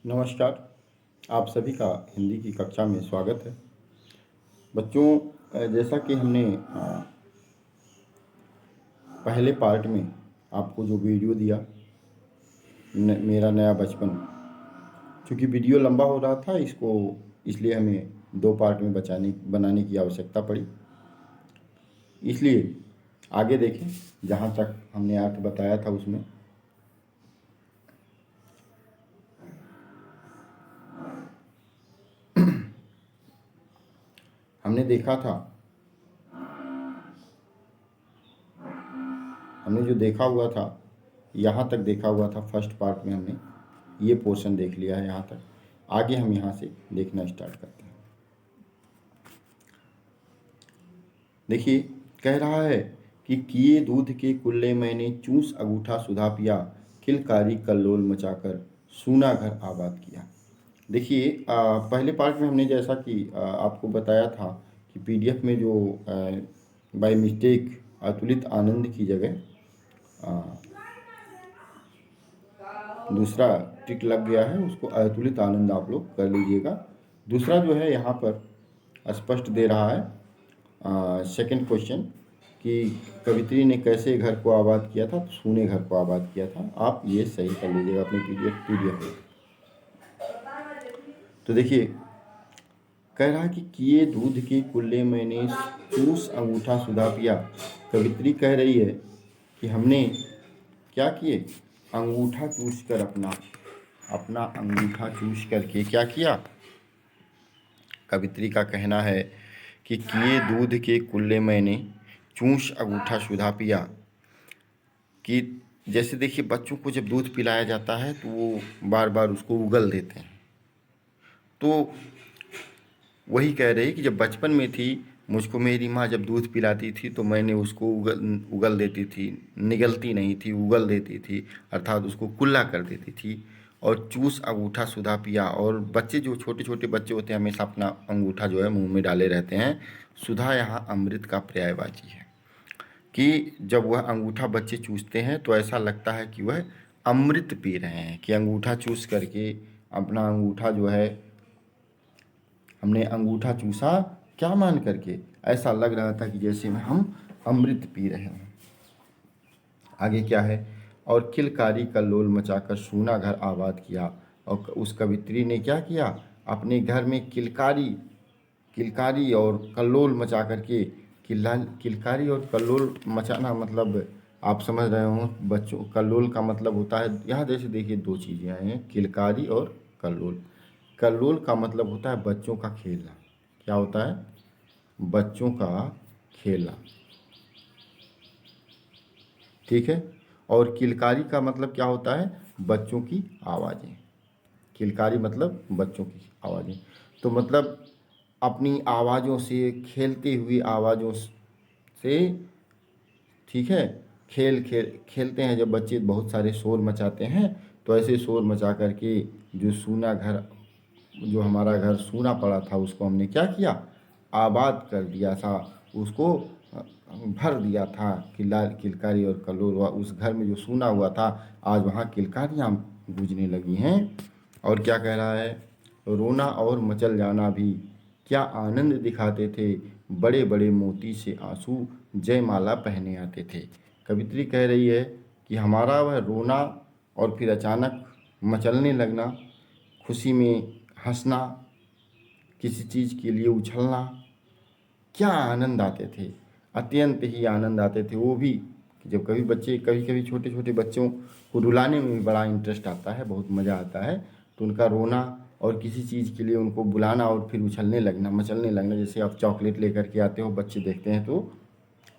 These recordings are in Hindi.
नमस्कार। आप सभी का हिंदी की कक्षा में स्वागत है। बच्चों, जैसा कि हमने पहले पार्ट में आपको जो वीडियो दिया मेरा नया बचपन, चूँकि वीडियो लंबा हो रहा था इसलिए हमें 2 पार्ट में बनाने की आवश्यकता पड़ी। इसलिए आगे देखें, जहाँ तक हमने अर्थ बताया था उसमें हमने देखा था, हमने जो देखा हुआ था यहाँ तक देखा हुआ था। फर्स्ट पार्ट में हमने ये पोर्शन देख लिया है। यहाँ तक आगे हम यहाँ से देखना स्टार्ट करते हैं। देखिए, कह रहा है कि किए दूध के कुल्ले मैंने चूस अंगूठा सुधा पिया, किलकारी कल्लोल मचाकर सूना घर आबाद किया। देखिए, पहले पार्ट में हमने जैसा कि आपको बताया था कि पीडीएफ में जो बाय मिस्टेक अतुलित आनंद की जगह दूसरा टिक लग गया है, उसको अतुलित आनंद आप लोग कर लीजिएगा। दूसरा जो है यहाँ पर स्पष्ट दे रहा है सेकंड क्वेश्चन कि कवित्री ने कैसे घर को आबाद किया था, तो सूने घर को आबाद किया था। आप ये सही कर लीजिएगा अपने पीडीएफ में। तो देखिए, कह रहा है कि किए दूध के कुल्ले मैंने चूस अंगूठा सुधा पिया। कवित्री कह रही है कि हमने क्या किए, अंगूठा चूस कर अपना अंगूठा चूस करके क्या किया। कवित्री का कहना है कि किए दूध के कुल्ले मैंने चूस अंगूठा सुधा पिया। कि जैसे देखिए, बच्चों को जब दूध पिलाया जाता है तो वो बार बार उसको उगल देते हैं। तो वही कह रही कि जब बचपन में थी, मुझको मेरी माँ जब दूध पिलाती थी तो मैंने उसको उगल देती थी, निगलती नहीं थी, उगल देती थी, अर्थात उसको कुल्ला कर देती थी। और चूस अंगूठा सुधा पिया। और बच्चे जो छोटे छोटे बच्चे होते हैं हमेशा अपना अंगूठा जो है मुंह में डाले रहते हैं। सुधा यहाँ अमृत का पर्यायवाची है कि जब वह अंगूठा बच्चे चूसते हैं तो ऐसा लगता है कि वह अमृत पी रहे हैं। कि अंगूठा चूस करके अपना अंगूठा जो है, हमने अंगूठा चूसा क्या मान करके, ऐसा लग रहा था कि जैसे में हम अमृत पी रहे हैं। आगे क्या है, और किलकारी कल्लोल मचाकर सूना घर आबाद किया। और उस कवित्री ने क्या किया, अपने घर में किलकारी और कल्लोल मचा करके, किलकारी और कल्लोल मचाना मतलब आप समझ रहे हो बच्चों। कल्लोल का मतलब होता है, यहाँ जैसे देखिए 2 चीज़ें आई हैं, किलकारी और कल्लोल। कल्लोल का मतलब होता है बच्चों का खेलना। क्या होता है, बच्चों का खेलना, ठीक है। और किलकारी का मतलब क्या होता है, बच्चों की आवाज़ें। किलकारी मतलब बच्चों की आवाज़ें। तो मतलब अपनी आवाज़ों से, खेलती हुई आवाज़ों से, ठीक है। खेलते हैं जब बच्चे, बहुत सारे शोर मचाते हैं। तो ऐसे शोर मचा करके जो सूना घर, जो हमारा घर सूना पड़ा था, उसको हमने क्या किया, आबाद कर दिया था, उसको भर दिया था। किलकारी और कल्लोल, उस घर में जो सूना हुआ था आज वहाँ किलकारियाँ गूंजने लगी हैं। और क्या कह रहा है, रोना और मचल जाना भी क्या आनंद दिखाते थे, बड़े बड़े मोती से आंसू जयमाला पहने आते थे। कवित्री कह रही है कि हमारा वह रोना और फिर अचानक मचलने लगना, खुशी में हंसना, किसी चीज़ के लिए उछलना, क्या आनंद आते थे, अत्यंत ही आनंद आते थे। वो भी कि जब कभी कभी छोटे छोटे बच्चों को रुलाने में भी बड़ा इंटरेस्ट आता है, बहुत मज़ा आता है। तो उनका रोना और किसी चीज़ के लिए उनको बुलाना और फिर उछलने लगना, मचलने लगना। जैसे आप चॉकलेट लेकर के आते हो, बच्चे देखते हैं तो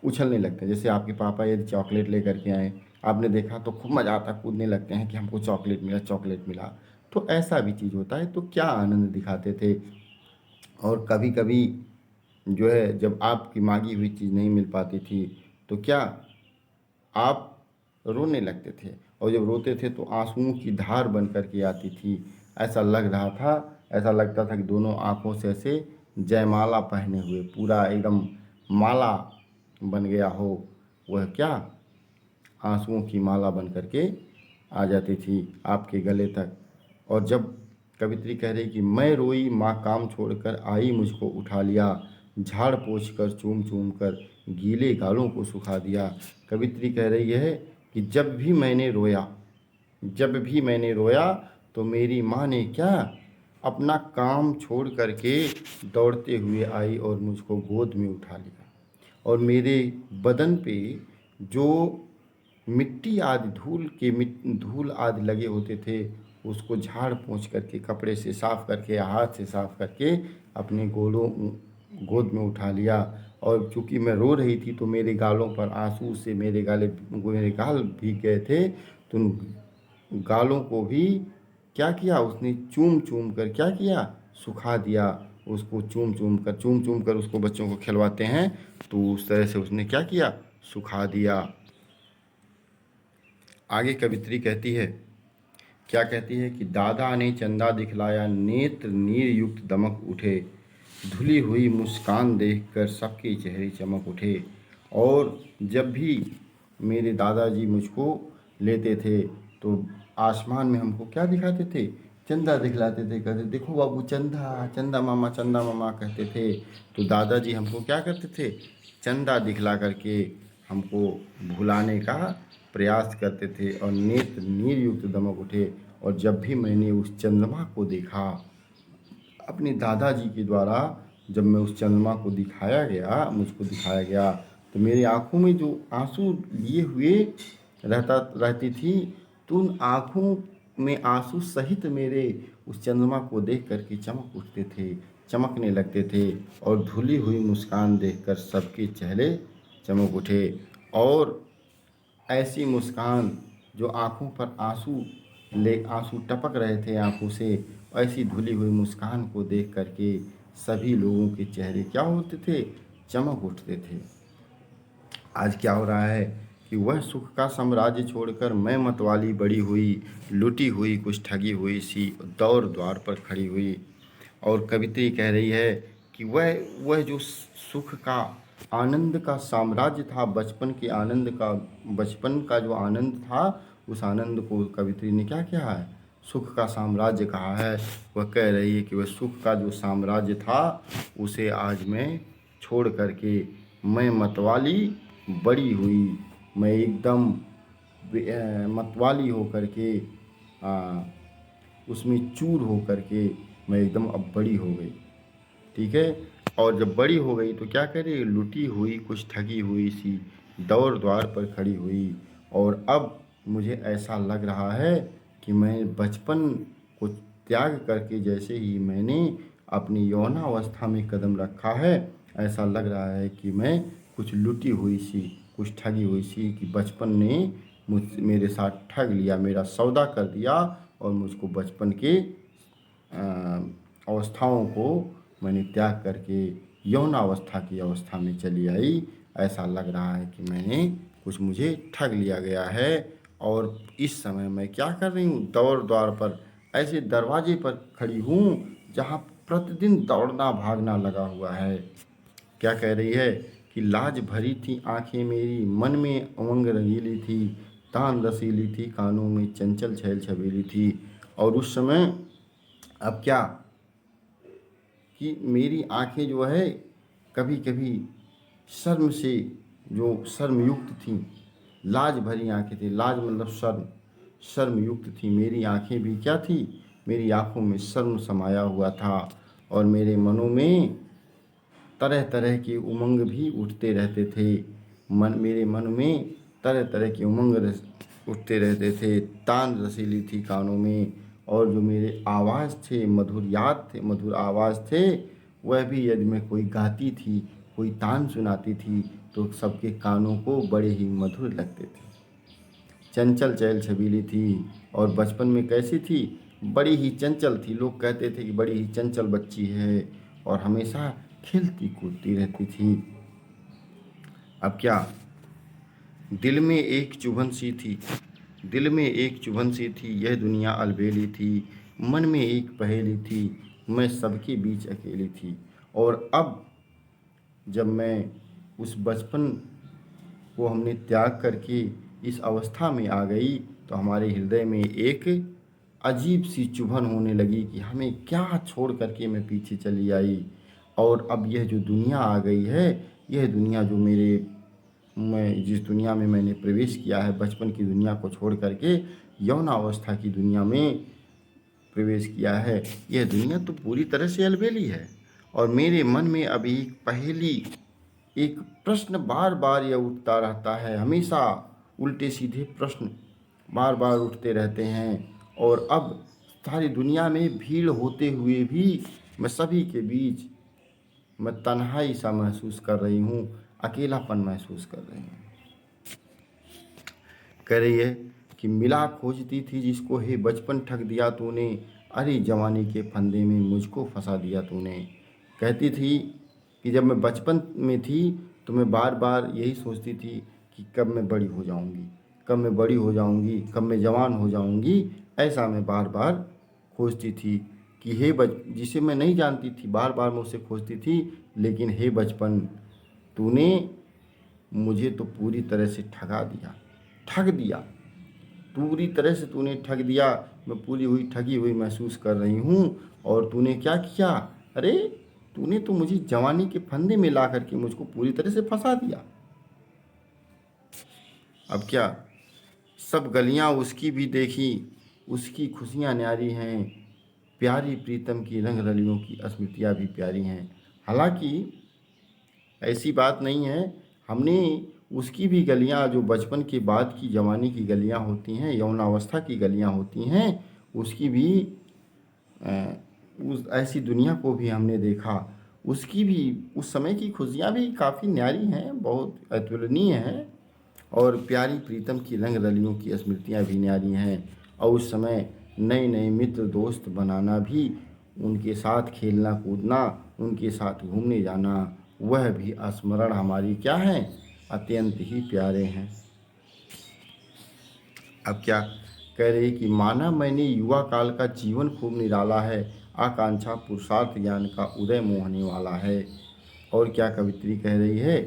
उछलने लगते हैं। जैसे आपके पापा यदि चॉकलेट लेकर के आए, आपने देखा तो खूब मज़ा आता, कूदने लगते हैं कि हमको चॉकलेट मिला, चॉकलेट मिला। तो ऐसा भी चीज़ होता है। तो क्या आनंद दिखाते थे। और कभी कभी जो है, जब आपकी मांगी हुई चीज़ नहीं मिल पाती थी तो क्या आप रोने लगते थे। और जब रोते थे तो आंसुओं की धार बन कर के आती थी। ऐसा लग रहा था, ऐसा लगता था कि दोनों आँखों से ऐसे जयमाला पहने हुए पूरा एकदम माला बन गया हो। वह क्या, आंसुओं की माला बन कर के आ जाती थी आपके गले तक। और जब कवित्री कह रही कि मैं रोई माँ काम छोड़कर आई मुझको उठा लिया, झाड़ पोंछ कर चूम चूम कर गीले गालों को सुखा दिया। कवित्री कह रही है कि जब भी मैंने रोया तो मेरी माँ ने क्या, अपना काम छोड़ करके दौड़ते हुए आई और मुझको गोद में उठा लिया, और मेरे बदन पे जो मिट्टी आदि धूल आदि लगे होते थे उसको झाड़ पोंछ करके, कपड़े से साफ करके, हाथ से साफ करके अपने गोद में उठा लिया। और चूंकि मैं रो रही थी तो मेरे गालों पर आंसू से मेरे गाल भीग गए थे, तो उन गालों को भी क्या किया उसने, चूम चूम कर क्या किया, सुखा दिया। उसको चूम चूम कर उसको बच्चों को खिलवाते हैं, तो उस तरह से उसने क्या किया, सुखा दिया। आगे कवित्री कहती है, क्या कहती है कि दादा ने चंदा दिखलाया, नेत्र नीर युक्त दमक उठे, धुली हुई मुस्कान देखकर सबके चेहरे चमक उठे। और जब भी मेरे दादाजी मुझको लेते थे तो आसमान में हमको क्या दिखाते थे, चंदा दिखलाते थे, कहते देखो बाबू चंदा, चंदा मामा कहते थे। तो दादाजी हमको क्या करते थे, चंदा दिखला करके हमको भुलाने का प्रयास करते थे, और नेत्र नीर युक्त दमक उठे। और जब भी मैंने उस चंद्रमा को देखा अपने दादाजी के द्वारा, जब मैं उस चंद्रमा को मुझको दिखाया गया, तो मेरी आँखों में जो आंसू लिए हुए रहती थी, तो उन आँखों में आंसू सहित मेरे उस चंद्रमा को देख करके चमकने लगते थे, और धुली हुई मुस्कान देखकर सबके चेहरे चमक उठे। और ऐसी मुस्कान जो आँखों पर आंसू टपक रहे थे आँखों से, ऐसी धुली हुई मुस्कान को देख करके सभी लोगों के चेहरे क्या होते थे, चमक उठते थे। आज क्या हो रहा है कि वह सुख का साम्राज्य छोड़कर मैं मतवाली बड़ी हुई, लुटी हुई कुछ ठगी हुई सी दौर द्वार पर खड़ी हुई। और कवित्री कह रही है कि वह जो सुख का आनंद का साम्राज्य था, बचपन का जो आनंद था, उस आनंद को कवित्री ने क्या किया है, सुख का साम्राज्य कहा है। वह कह रही है कि वह सुख का जो साम्राज्य था उसे आज मैं छोड़ करके मैं मतवाली बड़ी हुई, मैं एकदम मतवाली हो करके उसमें चूर हो करके मैं एकदम अब बड़ी हो गई। ठीक है। और जब बड़ी हो गई तो क्या करे, लुटी हुई कुछ ठगी हुई सी दौर द्वार पर खड़ी हुई। और अब मुझे ऐसा लग रहा है कि मैं बचपन को त्याग करके जैसे ही मैंने अपनी यौनावस्था में कदम रखा है, ऐसा लग रहा है कि मैं कुछ लुटी हुई सी, कुछ ठगी हुई सी, कि बचपन ने मेरे साथ ठग लिया, मेरा सौदा कर दिया, और मुझको बचपन के अवस्थाओं को मैंने त्याग करके यौनावस्था की अवस्था में चली आई। ऐसा लग रहा है कि मुझे ठग लिया गया है। और इस समय मैं क्या कर रही हूँ, दौर द्वार पर, ऐसे दरवाजे पर खड़ी हूँ जहाँ प्रतिदिन दौड़ना भागना लगा हुआ है। क्या कह रही है कि लाज भरी थी आंखें मेरी, मन में उमंग रंगीली थी, तान रसीली थी, कानों में चंचल छैल छबीली थी। और उस समय अब क्या कि मेरी आंखें जो है कभी कभी शर्म से, जो शर्मयुक्त थीं, लाज भरी आंखें थी, लाज मतलब शर्मयुक्त थी मेरी आंखें भी क्या थी, मेरी आंखों में शर्म समाया हुआ था। और मेरे मनों में तरह तरह के उमंग भी उठते रहते थे, मेरे मन में तरह तरह के उमंग उठते रहते थे, तान रसीली थी कानों में। और जो मेरे आवाज़ थे, मधुर आवाज़ थे, वह भी यदि मैं कोई गाती थी, कोई तान सुनाती थी, तो सबके कानों को बड़े ही मधुर लगते थे। चंचल चैल छबीली थी, और बचपन में कैसी थी, बड़ी ही चंचल थी। लोग कहते थे कि बड़ी ही चंचल बच्ची है, और हमेशा खेलती कूदती रहती थी। अब क्या, दिल में एक चुभन सी थी, यह दुनिया अलबेली थी, मन में एक पहेली थी, मैं सबके बीच अकेली थी। और अब जब मैं उस बचपन को हमने त्याग करके इस अवस्था में आ गई, तो हमारे हृदय में एक अजीब सी चुभन होने लगी कि हमें क्या छोड़ करके मैं पीछे चली आई, और अब यह जो दुनिया आ गई है, यह दुनिया जो मैं जिस दुनिया में मैंने प्रवेश किया है, बचपन की दुनिया को छोड़ करके यौनावस्था की दुनिया में प्रवेश किया है, यह दुनिया तो पूरी तरह से अलबेली है। और मेरे मन में अभी पहली एक प्रश्न बार बार यह उठता रहता है, हमेशा उल्टे सीधे प्रश्न बार बार उठते रहते हैं। और अब सारी दुनिया में भीड़ होते हुए भी मैं सभी के बीच मैं तन्हाई सा महसूस कर रही हूँ, अकेलापन महसूस कर रही हूँ। कह रही है कि मिला खोजती थी जिसको, हे बचपन ठग दिया तूने, अरे जवानी के फंदे में मुझको फंसा दिया तूने। कहती थी कि जब मैं बचपन में थी तो मैं बार बार यही सोचती थी कि कब मैं बड़ी हो जाऊंगी, कब मैं बड़ी हो जाऊंगी, कब मैं जवान हो जाऊंगी। ऐसा मैं बार बार खोजती थी कि जिसे मैं नहीं जानती थी, बार बार मैं उसे खोजती थी। लेकिन हे बचपन, तूने मुझे तो पूरी तरह से ठग दिया, पूरी तरह से तूने ठग दिया। मैं पूरी हुई ठगी हुई महसूस कर रही हूँ। और तूने क्या किया, अरे तूने तो मुझे जवानी के फंदे में ला करके मुझको पूरी तरह से फंसा दिया। अब क्या, सब गलियाँ उसकी भी देखी, उसकी खुशियाँ न्यारी हैं, प्यारी प्रीतम की रंग रलियों की स्मृतियाँ भी प्यारी हैं। हालांकि ऐसी बात नहीं है, हमने उसकी भी गलियां, जो बचपन के बाद की जवानी की गलियां होती हैं, यौनावस्था की गलियां होती हैं, उसकी भी उस ऐसी दुनिया को भी हमने देखा। उसकी भी उस समय की खुशियां भी काफ़ी न्यारी हैं, बहुत अतुलनीय हैं। और प्यारी प्रीतम की रंग रलियों की स्मृतियां भी न्यारी हैं। और उस समय नए नए मित्र दोस्त बनाना भी, उनके साथ खेलना कूदना, उनके साथ घूमने जाना, वह भी स्मरण हमारी क्या हैं, अत्यंत ही प्यारे हैं। अब क्या कह रही कि माना मैंने युवा काल का जीवन खूब निराला है, आकांक्षा पुरुषार्थ ज्ञान का उदय मोहने वाला है। और क्या कवित्री कह रही है,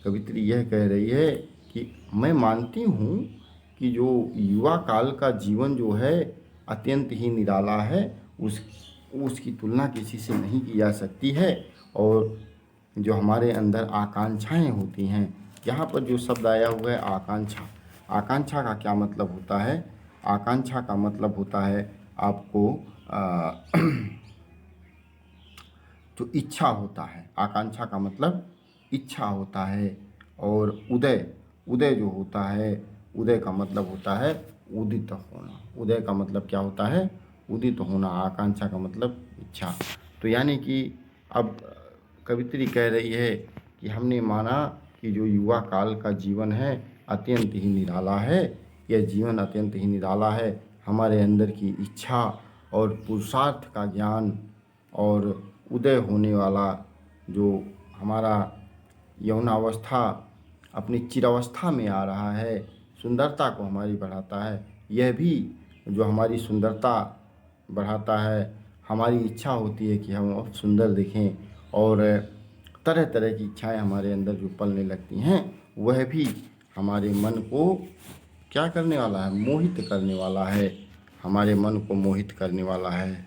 कवित्री यह कह रही है कि मैं मानती हूँ कि जो युवा काल का जीवन जो है अत्यंत ही निराला है, उसकी तुलना किसी से नहीं की जा सकती है। और जो हमारे अंदर आकांक्षाएं होती हैं, यहाँ पर जो शब्द आया हुआ है आकांक्षा, आकांक्षा का क्या मतलब होता है, आकांक्षा का मतलब होता है आपको जो इच्छा होता है, आकांक्षा का मतलब इच्छा होता है। और उदय, उदय जो होता है, उदय का मतलब होता है उदित होना। उदय का मतलब क्या होता है, उदित होना। आकांक्षा का मतलब इच्छा। तो यानी कि अब कवित्री कह रही है कि हमने माना कि जो युवा काल का जीवन है अत्यंत ही निराला है, यह जीवन अत्यंत ही निराला है। हमारे अंदर की इच्छा और पुरुषार्थ का ज्ञान और उदय होने वाला जो हमारा यौनावस्था अपनी चिरावस्था में आ रहा है, सुंदरता को हमारी बढ़ाता है। यह भी जो हमारी सुंदरता बढ़ाता है, हमारी इच्छा होती है कि हम अब सुंदर दिखें, और तरह तरह की इच्छाएं हमारे अंदर जो पलने लगती हैं, वह भी हमारे मन को क्या करने वाला है, मोहित करने वाला है, हमारे मन को मोहित करने वाला है।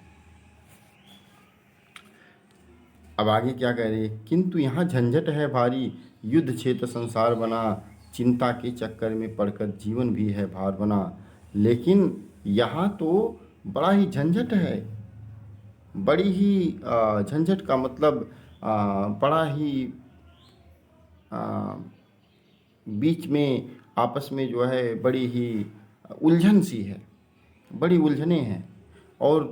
अब आगे क्या कह रही है, किंतु यहाँ झंझट है भारी, युद्ध क्षेत्र संसार बना, चिंता के चक्कर में पड़कर जीवन भी है भार बना। लेकिन यहाँ तो बड़ा ही झंझट है, बड़ी ही झंझट का मतलब बड़ा ही बीच में आपस में जो है बड़ी ही उलझन सी है, बड़ी उलझने हैं। और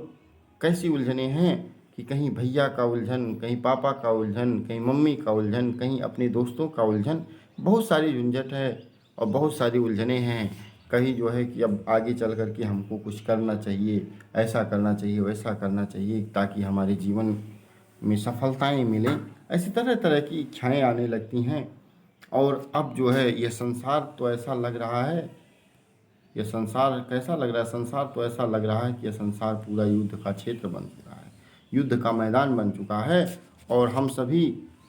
कैसी उलझने हैं कि कहीं भैया का उलझन, कहीं पापा का उलझन, कहीं मम्मी का उलझन, कहीं अपने दोस्तों का उलझन, बहुत सारी झंझट है और बहुत सारी उलझने हैं। कहीं जो है कि अब आगे चल कर के हमको कुछ करना चाहिए, ऐसा करना चाहिए, वैसा करना चाहिए, ताकि हमारे जीवन में सफलताएं मिलें। ऐसी तरह तरह की इच्छाएं आने लगती हैं। और अब जो है ये संसार तो ऐसा लग रहा है, यह संसार कैसा लग रहा है, संसार तो ऐसा लग रहा है कि यह संसार पूरा युद्ध का क्षेत्र बन चुका है, युद्ध का मैदान बन चुका है। और हम सभी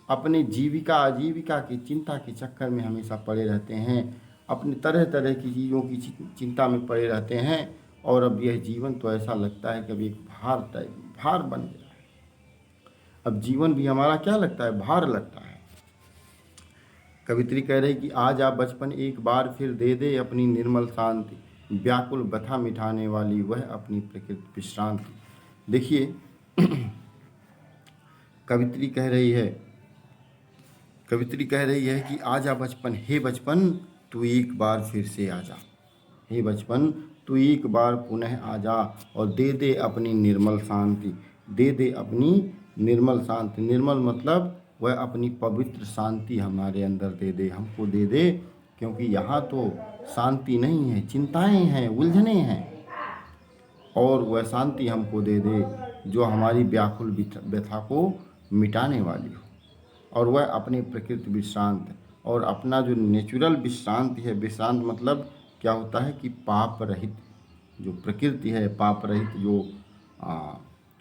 अपने जीविका आजीविका की चिंता के चक्कर में हमेशा पड़े रहते हैं, अपनी तरह तरह की चीज़ों की चिंता में पड़े रहते हैं। और अब यह जीवन तो ऐसा लगता है कि अब एक भार बन गया है। अब जीवन भी हमारा क्या लगता है, भार लगता है। कवित्री कह रही कि आज आ बचपन एक बार फिर दे दे अपनी निर्मल शांति, व्याकुल व्यथा मिटाने वाली वह अपनी प्रकृति विश्रांति। देखिए कवित्री कह रही है कि आजा बचपन, हे बचपन तू एक बार फिर से आजा, हे बचपन तू एक बार पुनः आजा और दे दे अपनी निर्मल शांति, दे दे अपनी निर्मल शांति। निर्मल मतलब वह अपनी पवित्र शांति हमारे अंदर दे दे, हमको दे दे, क्योंकि यहाँ तो शांति नहीं है, चिंताएं हैं, उलझने हैं। और वह शांति हमको दे दे जो हमारी व्याकुल व्यथा को मिटाने वाली हो। और वह अपनी प्रकृति विश्रांत, और अपना जो नेचुरल विश्रांति है, विश्रांत मतलब क्या होता है कि पाप रहित जो प्रकृति है, पाप रहित जो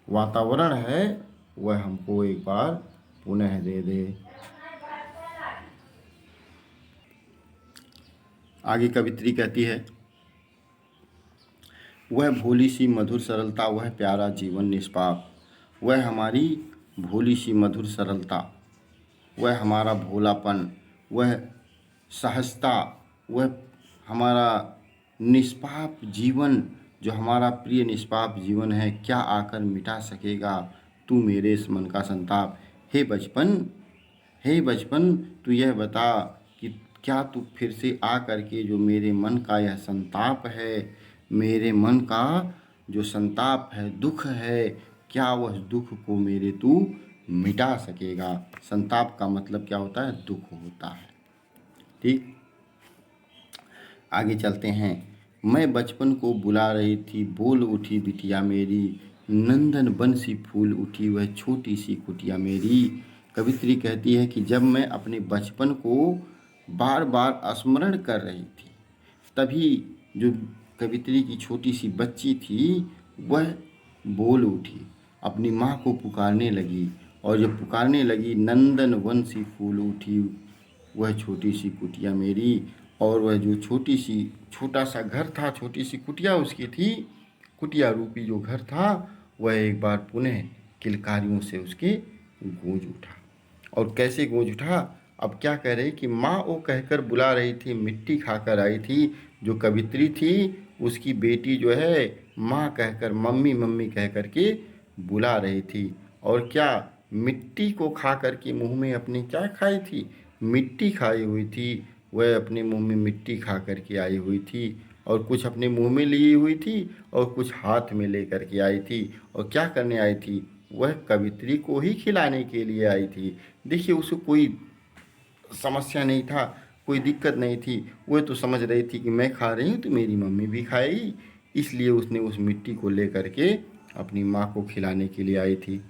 वातावरण है, वह हमको एक बार पुनः दे दे। आगे कवित्री कहती है, वह भोली सी मधुर सरलता, वह प्यारा जीवन निष्पाप, वह हमारी भोली सी मधुर सरलता, वह हमारा भोलापन, वह सहजता, वह हमारा निष्पाप जीवन, जो हमारा प्रिय निष्पाप जीवन है, क्या आकर मिटा सकेगा तू मेरे इस मन का संताप। हे बचपन तू यह बता कि क्या तू फिर से आ करके जो मेरे मन का यह संताप है, मेरे मन का जो संताप है, दुख है, क्या वह दुख को मेरे तू मिटा सकेगा। संताप का मतलब क्या होता है, दुख होता है। ठीक, आगे चलते हैं। मैं बचपन को बुला रही थी, बोल उठी बिटिया मेरी, नंदन बन सी फूल उठी वह छोटी सी कुटिया मेरी। कवित्री कहती है कि जब मैं अपने बचपन को बार बार स्मरण कर रही थी, तभी जो कवित्री की छोटी सी बच्ची थी वह बोल उठी, अपनी माँ को पुकारने लगी। और जब पुकारने लगी, नंदन वन सी फूल उठी वह छोटी सी कुटिया मेरी। और वह जो छोटा सा घर था, छोटी सी कुटिया उसकी थी, कुटिया रूपी जो घर था, वह एक बार पुनः किलकारियों से उसके गूंज उठा। और कैसे गूंज उठा, अब क्या कह रही कि माँ वो कहकर बुला रही थी, मिट्टी खाकर आई थी। जो कवित्री थी उसकी बेटी जो है माँ कहकर, मम्मी मम्मी कह कर के बुला रही थी। और क्या मिट्टी को खा कर के मुँह में अपने क्या खाई थी, मिट्टी खाई हुई थी। वह अपने मुंह में मिट्टी खा कर के आई हुई थी, और कुछ अपने मुंह में ली हुई थी और कुछ हाथ में ले कर के आई थी। और क्या करने आई थी, वह कवित्री को ही खिलाने के लिए आई थी। देखिए उसको कोई समस्या नहीं था, कोई दिक्कत नहीं थी। वह तो समझ रही थी कि मैं खा रही हूँ तो मेरी मम्मी भी खाएगी, इसलिए उसने उस मिट्टी को ले करके अपनी माँ को खिलाने के लिए आई थी।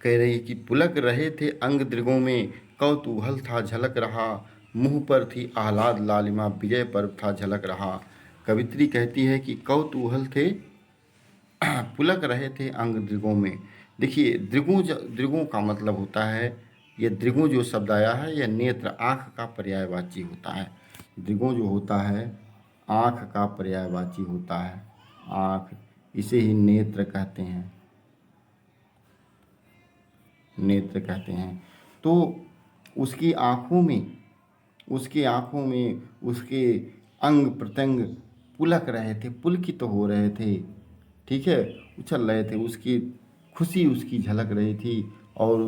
कह रही कि पुलक रहे थे अंग दृगों में, कौतूहल था झलक रहा, मुँह पर थी आह्लाद लालिमा, विजय पर्व था झलक रहा। कवित्री कहती है कि कौतूहल थे, पुलक रहे थे अंग दृगों में। देखिए दृगों का मतलब होता है, ये दृगों जो शब्द आया है यह नेत्र, आँख का पर्यायवाची होता है। दृगों जो होता है आँख का पर्यायवाची होता है, आँख, इसे ही नेत्र कहते हैं, नेत्र कहते हैं। तो उसकी आँखों में उसके अंग प्रत्यंग पुलक रहे थे, पुलकित हो रहे थे, ठीक है, उछल रहे थे, उसकी खुशी उसकी झलक रही थी। और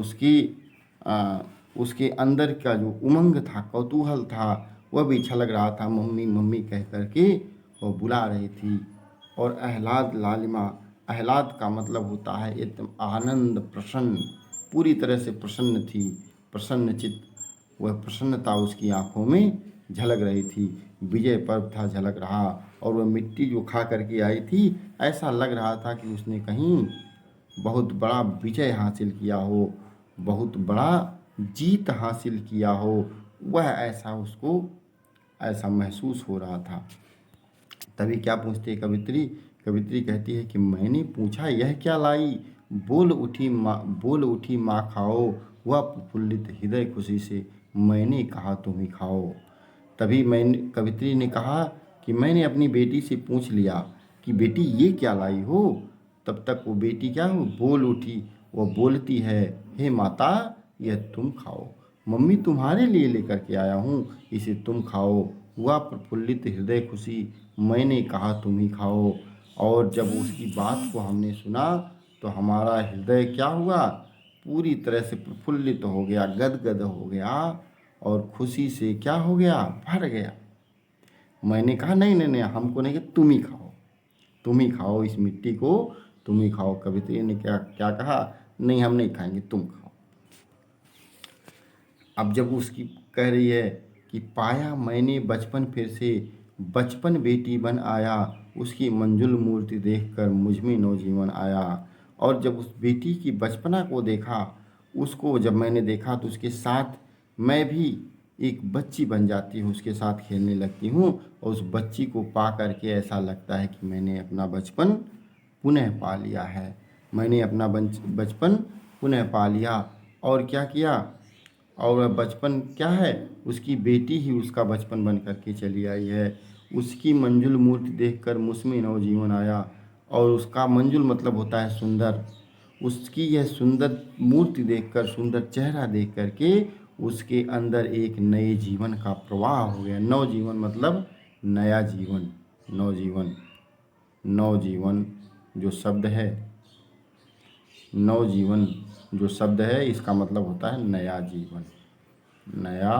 उसके अंदर का जो उमंग था, कौतूहल था, वह भी छलक रहा था। मम्मी मम्मी कह कर के वह बुला रही थी। और आह्लाद लालिमा, आह्लाद का मतलब होता है एकदम आनंद, प्रसन्न, पूरी तरह से प्रसन्न थी, प्रसन्नचित्त, वह प्रसन्नता उसकी आंखों में झलक रही थी। विजय पर्व था झलक रहा। और वह मिट्टी जो खा करके आई थी, ऐसा लग रहा था कि उसने कहीं बहुत बड़ा विजय हासिल किया हो, बहुत बड़ा जीत हासिल किया हो, वह ऐसा उसको ऐसा महसूस हो रहा था। तभी क्या पूछती है कवित्री, कवित्री कहती है कि मैंने पूछा यह क्या लाई, बोल उठी माँ खाओ, वह प्रफुल्लित हृदय खुशी से मैंने कहा तुम ही खाओ। तभी कवित्री ने कहा कि मैंने अपनी बेटी से पूछ लिया कि बेटी ये क्या लाई हो, तब तक वो बेटी क्या हो बोल उठी। वो बोलती है, हे माता, यह तुम खाओ, मम्मी तुम्हारे लिए लेकर के आया हूँ, इसे तुम खाओ। हुआ प्रफुल्लित हृदय खुशी, मैंने कहा तुम ही खाओ। और जब उसकी बात को हमने सुना तो हमारा हृदय क्या हुआ, पूरी तरह से प्रफुल्लित हो गया, गदगद हो गया और खुशी से क्या हो गया, भर गया। मैंने कहा नहीं नहीं नहीं, हमको नहीं, कि तुम ही खाओ, तुम ही खाओ इस मिट्टी को, तुम ही खाओ। कवित्री ने क्या क्या कहा, नहीं हम नहीं खाएंगे, तुम खाओ। अब जब उसकी कह रही है कि पाया मैंने बचपन फिर से, बचपन बेटी बन आया, उसकी मंजुल मूर्ति देखकर मुझ में नौजीवन आया। और जब उस बेटी की बचपना को देखा, उसको जब मैंने देखा तो उसके साथ मैं भी एक बच्ची बन जाती हूँ, उसके साथ खेलने लगती हूँ। और उस बच्ची को पा करके ऐसा लगता है कि मैंने अपना बचपन पुनः पा लिया है, मैंने अपना बचपन पुनः पा लिया। और क्या किया, और बचपन क्या है, उसकी बेटी ही उसका बचपन बन कर के चली आई है। उसकी मंजुल मूर्ति देखकर मुझमें नवजीवन आया। और उसका मंजुल मतलब होता है सुंदर। उसकी यह सुंदर मूर्ति देखकर, सुंदर चेहरा देख कर के उसके अंदर एक नए जीवन का प्रवाह हो गया। नवजीवन मतलब नया जीवन, नवजीवन, नवजीवन जो शब्द है, नवजीवन जो शब्द है इसका मतलब होता है नया जीवन, नया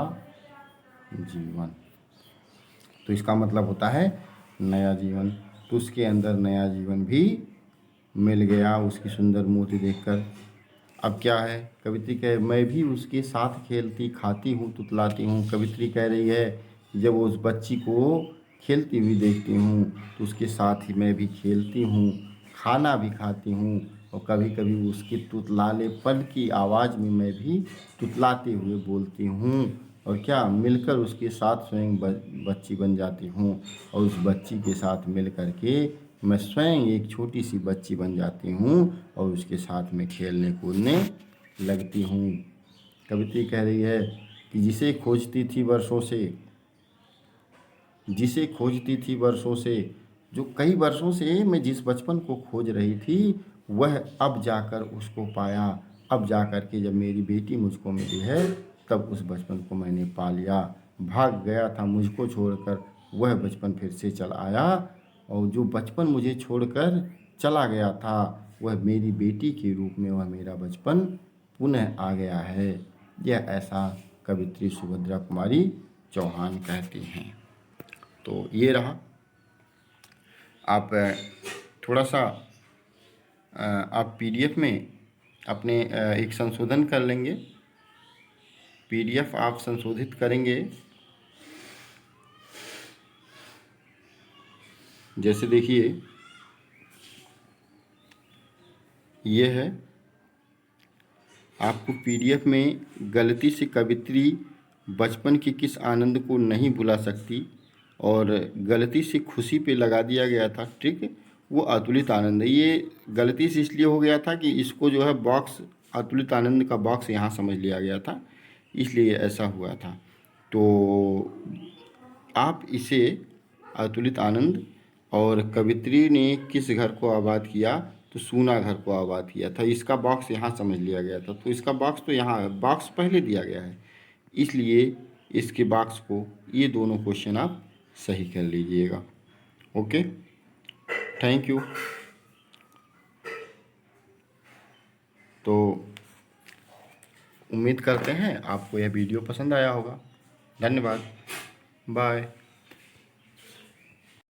जीवन। तो इसका मतलब होता है नया जीवन। तो उसके अंदर नया जीवन भी मिल गया उसकी सुंदर मूर्ति देखकर। अब क्या है, कवित्री कह, मैं भी उसके साथ खेलती खाती हूँ तुतलाती हूँ। कवित्री कह रही है जब उस बच्ची को खेलती हुई देखती हूँ तो उसके साथ ही मैं भी खेलती हूँ, खाना भी खाती हूँ। और कभी कभी उसकी तुतलाले पल की आवाज़ में मैं भी तुतलाते हुए बोलती हूँ। और क्या, मिलकर उसके साथ स्वयं बच्ची बन जाती हूँ। और उस बच्ची के साथ मिल कर के मैं स्वयं एक छोटी सी बच्ची बन जाती हूँ और उसके साथ में खेलने कूदने लगती हूँ। कवित्री कह रही है कि जिसे खोजती थी वर्षों से, जिसे खोजती थी वर्षों से, जो कई वर्षों से मैं जिस बचपन को खोज रही थी, वह अब जाकर उसको पाया। अब जाकर के जब मेरी बेटी मुझको मिली है, तब उस बचपन को मैंने पा लिया। भाग गया था मुझको छोड़कर, वह बचपन फिर से चल आया। और जो बचपन मुझे छोड़कर चला गया था, वह मेरी बेटी के रूप में वह मेरा बचपन पुनः आ गया है। यह ऐसा कवित्री सुभद्रा कुमारी चौहान कहती हैं। तो ये रहा। आप थोड़ा सा आप पीडीएफ में अपने एक संशोधन कर लेंगे, पीडीएफ आप संशोधित करेंगे। जैसे देखिए ये है, आपको पीडीएफ में गलती से कवित्री बचपन के किस आनंद को नहीं भुला सकती, और गलती से खुशी पे लगा दिया गया था ट्रिक, वो अतुलित आनंद है। ये गलती से इसलिए हो गया था कि इसको जो है बॉक्स, अतुलित आनंद का बॉक्स यहाँ समझ लिया गया था, इसलिए ऐसा हुआ था। तो आप इसे अतुलित आनंद, और कवित्री ने किस घर को आबाद किया, तो सूना घर को आबाद किया था, इसका बॉक्स यहाँ समझ लिया गया था। तो इसका बॉक्स तो यहाँ, बॉक्स पहले दिया गया है, इसलिए इसके बॉक्स को, ये दोनों क्वेश्चन आप सही कर लीजिएगा। Okay, thank you. तो उम्मीद करते हैं आपको यह वीडियो पसंद आया होगा। धन्यवाद, बाय।